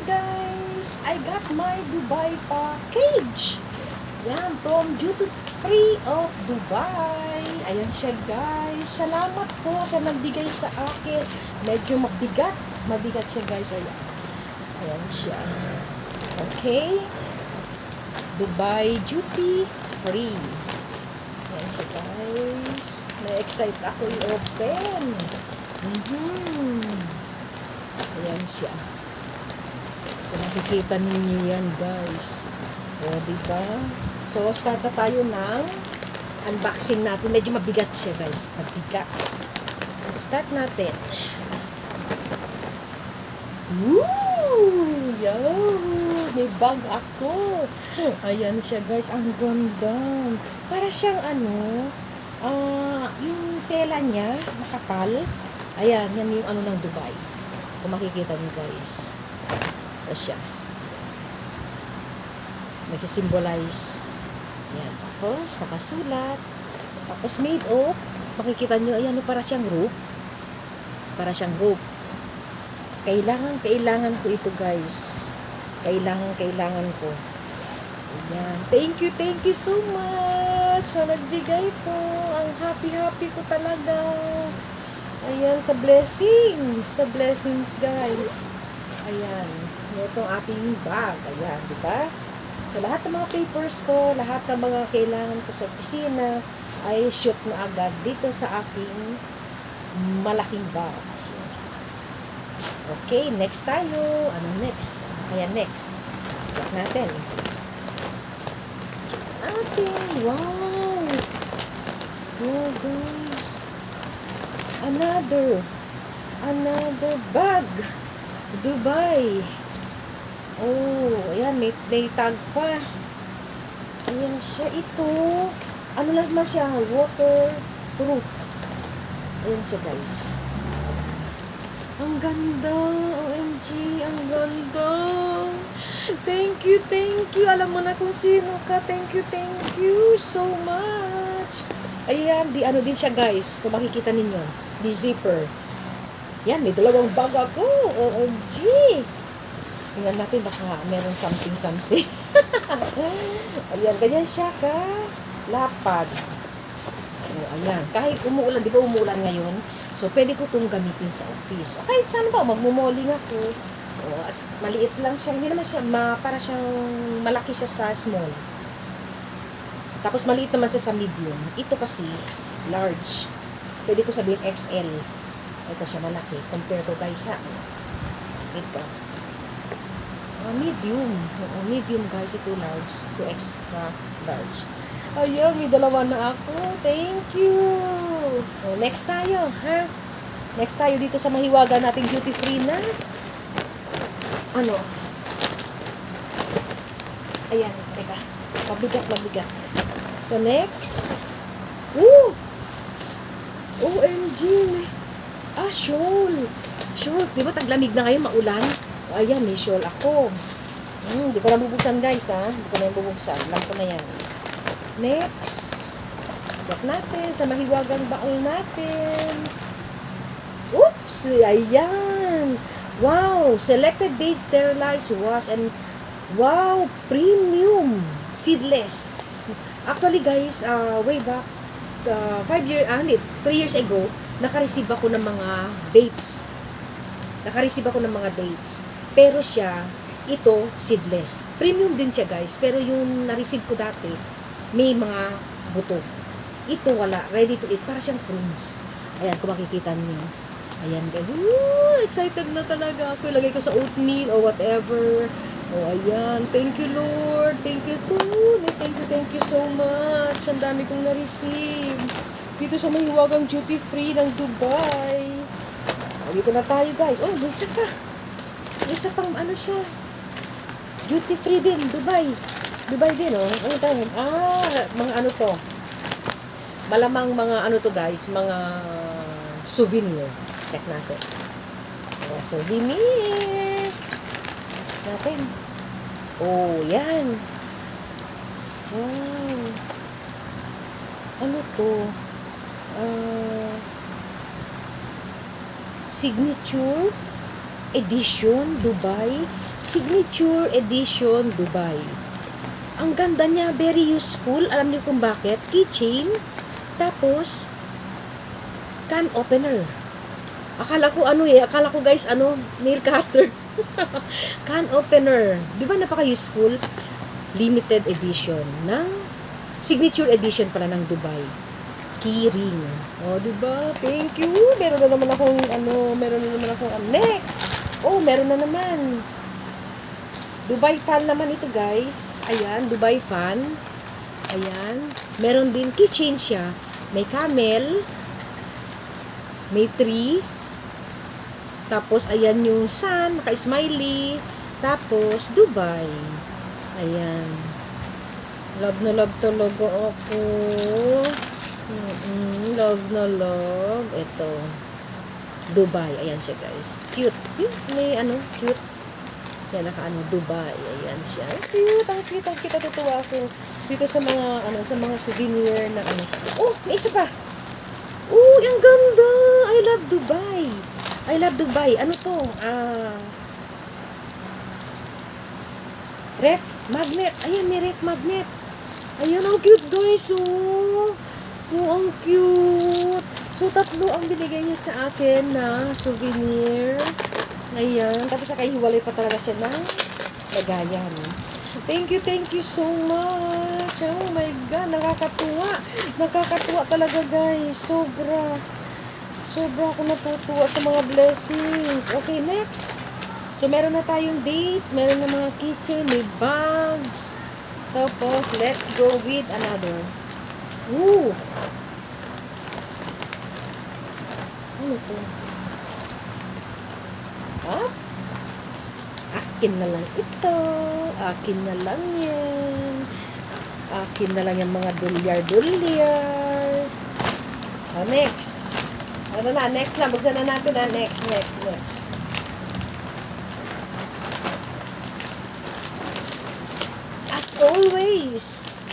guys! I got my Dubai package. Yan, from Duty Free of Dubai. Ayan siya guys. Salamat po sa nagbigay sa akin. Medyo mabigat. Mabigat siya guys. Ayan. Ayan siya. Okay. Dubai Duty Free. Ayan siya guys. Na-excite ako i-open. Ayan siya. So, nakikita ninyo yan, guys. O, diba? So, start na tayo ng unboxing natin. Medyo mabigat siya, guys. Mabigat. Start natin. Woo! Yo! May bag ako. Ayan siya, guys. Ang ganda. Para siyang yung tela niya, makapal. Ayan, yan yung ng Dubai. Kung makikita niyo guys. Ito siya. Nagsisimbolize. Ayan. Tapos, nakasulat. Tapos, made of. Makikita niyo, ayan, para siyang rope. Para siyang rope. Kailangan ko ito guys. Kailangan ko. Ayan. Thank you so much sa nagbigay po. Ang happy ko talaga. Ayan, sa blessings guys. Ayan, ito ang ating bag. Ayan, di ba? So, lahat ng mga papers ko, lahat ng mga kailangan ko sa opisina, ay shoot na agad dito sa aking malaking bag. Okay, next tayo. Ano next? Ayan, next. Check natin. Check natin. Wow! Wow, guys. Another bag. Dubai. Oh, ayan, may tag pa. Ayan siya. Ito, ano lang naman siya, waterproof. Ayan siya, guys. Ang ganda. OMG, ang ganda. Thank you. Alam mo na kung sino ka. Thank you so much. Ayan, din siya, guys. Kung makikita ninyo. Di zipper. Yan, may dalawang bag ako. OMG. Tingnan natin, baka meron something. Ayan, ganyan siya ka. Lapad. O, ayan. Kahit umuulan, di ba umuulan ngayon? So, pwede ko itong gamitin sa office. O, kahit saan ba, magmumoling ako. O, at maliit lang siya. Hindi naman siya, para siyang malaki siya sa small. Tapos, maliit naman siya sa medium. Ito kasi, large. Pwede ko sabihin XL. Ito siya malaki. Compare ko guys ha. Ito. Medium. Medium guys. Ito large. Ito extra large. Ayan, may dalawa na ako. Thank you. Next tayo. Ha? Next tayo dito sa mahiwaga nating duty free na. Ayan. Teka. Mabigat. So next. Woo! OMG! Shawl! Shawl! Di ba taglamig na ngayon, maulan? O, ayan, may shawl ako. Di ko na bubuksan, guys, ha? Di ko na yung bubuksan. Lang ko na yan. Next! Check natin sa mahiwagang baon natin. Oops! Ayan! Wow! Selected dates, sterilized, wash, and wow! Premium! Seedless! Actually, guys, way back 3 years ago, naka-receive ako ng mga dates. Pero siya, ito, seedless. Premium din siya, guys. Pero yung na-receive ko dati, may mga buto. Ito, wala. Ready to eat. Para siyang prunes. Ayan, kung makikita niyo. Ayan, guys. Excited na talaga ako. Ilagay ko sa oatmeal or whatever. Ayan. Thank you, Lord. Thank you, Thank you so much. Ang dami kong na-receive. Dito sa mahiwagang duty free ng Dubai. Dito na tayo, guys. Oh, may isa pa. May isa pang siya. Duty free din, Dubai. Dubai din, oh. Ano tayo? Mga to. Malamang mga to, guys. Mga souvenir. Check natin. Mga souvenir. Check natin. Oh, yan. Wow. Ano to? Signature Edition Dubai. Signature Edition Dubai. Ang ganda niya, very useful. Alam niyo kung bakit? Keychain, tapos can opener. Akala ko guys, nail cutter. Can opener. Di ba napaka-useful? Limited edition ng signature edition pala ng Dubai. Keyring. O, di ba? Thank you. Meron na naman akong next. Oh, meron na naman. Dubai fan naman ito, guys. Ayan, Dubai fan. Ayan. Meron din keychain siya. May camel. May trees. Tapos, ayan yung sun. Naka-smiley. Tapos, Dubai. Ayan. Love na love talaga ako. Love na love. Ito. Dubai. Ayan siya, guys. Cute. May cute. Yan, Dubai. Ayan siya. Cute. Ang cute. Ang cute. Tutuwa ako dito sa mga souvenir na Oh, may isa pa. Oh, ang ganda. I love Dubai. I love Dubai. Ano to? Ref magnet. Ayan, may ref magnet. Ayan, ang cute, guys. Oh, ang cute. So, 3 ang binigay niya sa akin na souvenir. Ayan. Tapos nakahiwalay pa talaga siya ng lagayan. Thank you so much. Oh my God, nakakatuwa. Nakakatuwa talaga, guys. Sobra ako natutuwa sa mga blessings. Okay, next. So, meron na tayong dates. Meron na mga keychain. May bags. Tapos, let's go with another. Ooh. Ano to? Akin na lang ito. Akin na lang yan. Akin na lang yung mga dolyar. Next. Next na. Buksan na natin na. Next.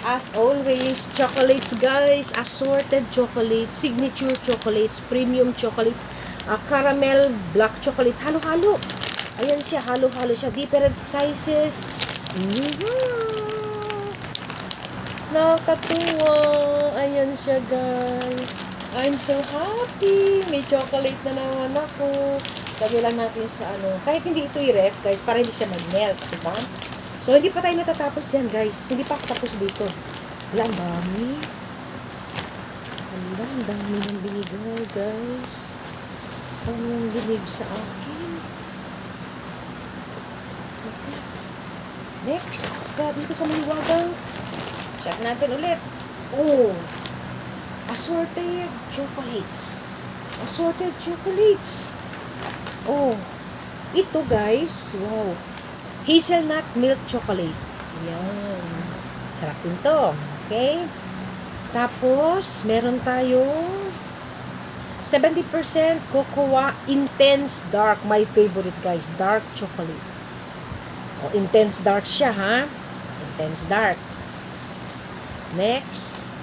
As always, chocolates, guys. Assorted chocolates, signature chocolates, premium chocolates, caramel, black chocolates. Halo-halo. Ayan siya, halo-halo siya. Different sizes. Nakakatuwa. Ayan siya, guys. I'm so happy. May chocolate na naman ako. Lagay lang natin sa kahit hindi ito i-ref, guys, para hindi siya mag-melt, diba? So, hindi pa tayo natatapos dyan, guys. Hindi pa ako tapos dito. Wala, ang dami. Ang dami ng binigay, guys. Ang yung binig sa akin. Okay. Next, dito sa maliwagang. Check natin ulit. Oh, assorted chocolates. Oh, ito, guys. Wow. Hazelnut milk chocolate. Ayan. Sarap din to. Okay? Tapos, meron tayong 70% cocoa intense dark. My favorite, guys. Dark chocolate. Oh, intense dark siya, ha? Intense dark. Next.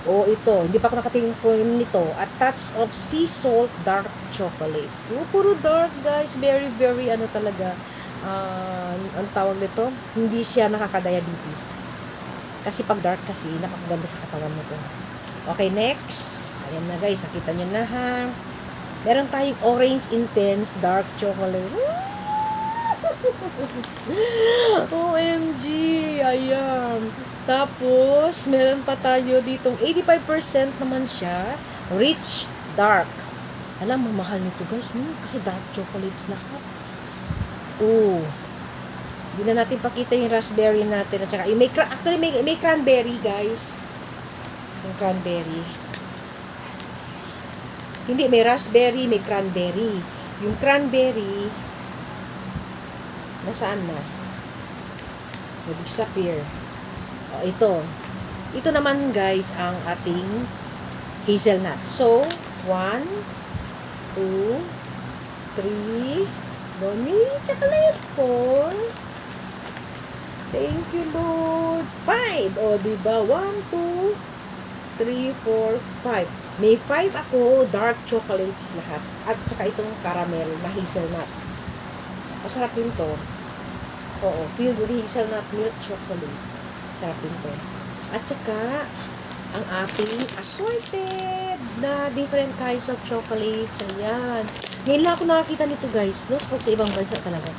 Oh, ito. Hindi pa ako nakatingin po nito. A touch of sea salt dark chocolate. Oh, puro dark, guys. Very, very, talaga. Ang tawag nito, hindi siya nakaka-diabetes. Kasi pag dark kasi, napakaganda sa katawan nito. Okay, next. Ayan na, guys. Nakita nyo na, ha? Meron tayong orange intense dark chocolate. OMG! Ayan. Tapos, meron pa tayo ditong 85% naman siya. Rich dark. Alam, mamahal nito, guys. Kasi dark chocolates lahat. Oh. Hindi na natin pakita yung raspberry natin. At saka, actually, may cranberry, guys. Yung cranberry. Hindi, may raspberry, may cranberry. Yung cranberry, nasaan na? Nag-disappear. O, ito. Ito naman, guys, ang ating hazelnut. So, 1, 2, 3, Bonnie, chocolate 4. Thank you, Lord. 5. O, diba? 1, 2, 3, 4, 5. May 5 ako, dark chocolates lahat. At saka itong caramel na hazelnut. Masarap yun to. Oo, filled with hazelnut milk chocolate. Sarap yun to. At saka, ang ating assorted na different kinds of chocolates. Ayan. Ngayon lang ako nakakita nito guys, no? Pag sa ibang bansa talaga.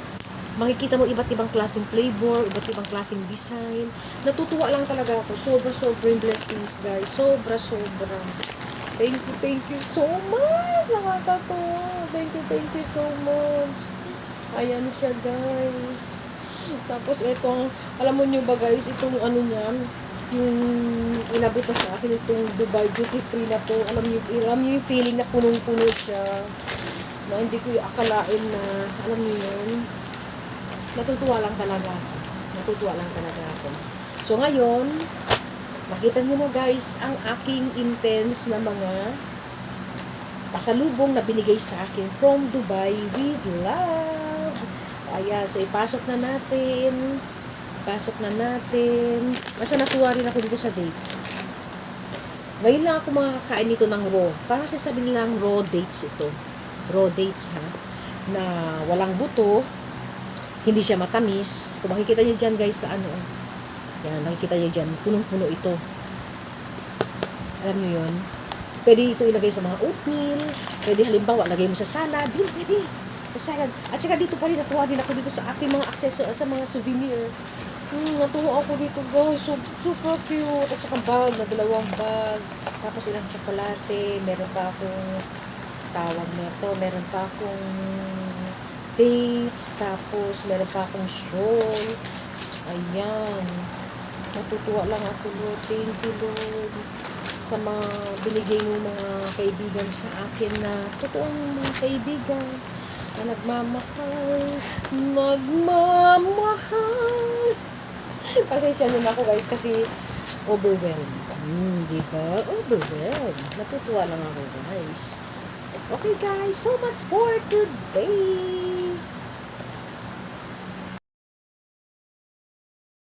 Makikita mo iba't ibang klaseng flavor, iba't ibang klaseng design. Natutuwa lang talaga ako. Sobrang blessings, guys. Sobra. Thank you so much. Nakakatuwa. Thank you so much. Ayan siya, guys. Tapos, itong, alam mo nyo ba, guys, itong ano niya, yung inabot na sa akin, itong Dubai Duty Free na to. Alam nyo yung feeling na punong-puno siya. Na hindi ko akalain na, alam nyo yun, natutuwa lang talaga ako. So ngayon, makita niyo na guys ang aking intense na mga pasalubong na binigay sa akin from Dubai with love. Ayan, so ipasok na natin. Basta natuwa rin ako dito sa dates. Ngayon lang ako makakain nito ng raw. Parang sasabihin nilang raw dates ito. Raw dates ha. Na walang buto. Hindi siya matamis. Kung makikita nyo dyan guys sa ano. Yan, makikita nyo dyan. Punong-puno ito. Alam nyo yun? Pwede ito ilagay sa mga oatmeal. Pwede halimbawa, lagay mo sa salad. Yun, pwede. Sa salad. At saka dito pa rin, natuwa din ako dito sa aking mga akseso, sa mga souvenir. Natuwa ako dito guys. Super cute. At saka bag, na dalawang bag. Tapos ilang tsokolate. Meron pa akong tawag nito. Meron pa akong dates, tapos meron pa akong shawl. Ayan. Natutuwa lang ako, Lord. Thank you, Lord. Sa mga binigay mo mga kaibigan sa akin na totoong mga kaibigan na nagmamahal. Pasensya nun ako, guys, kasi overwhelmed. Diba? Overwhelmed. Natutuwa lang ako, guys. Okay, guys. So much for today.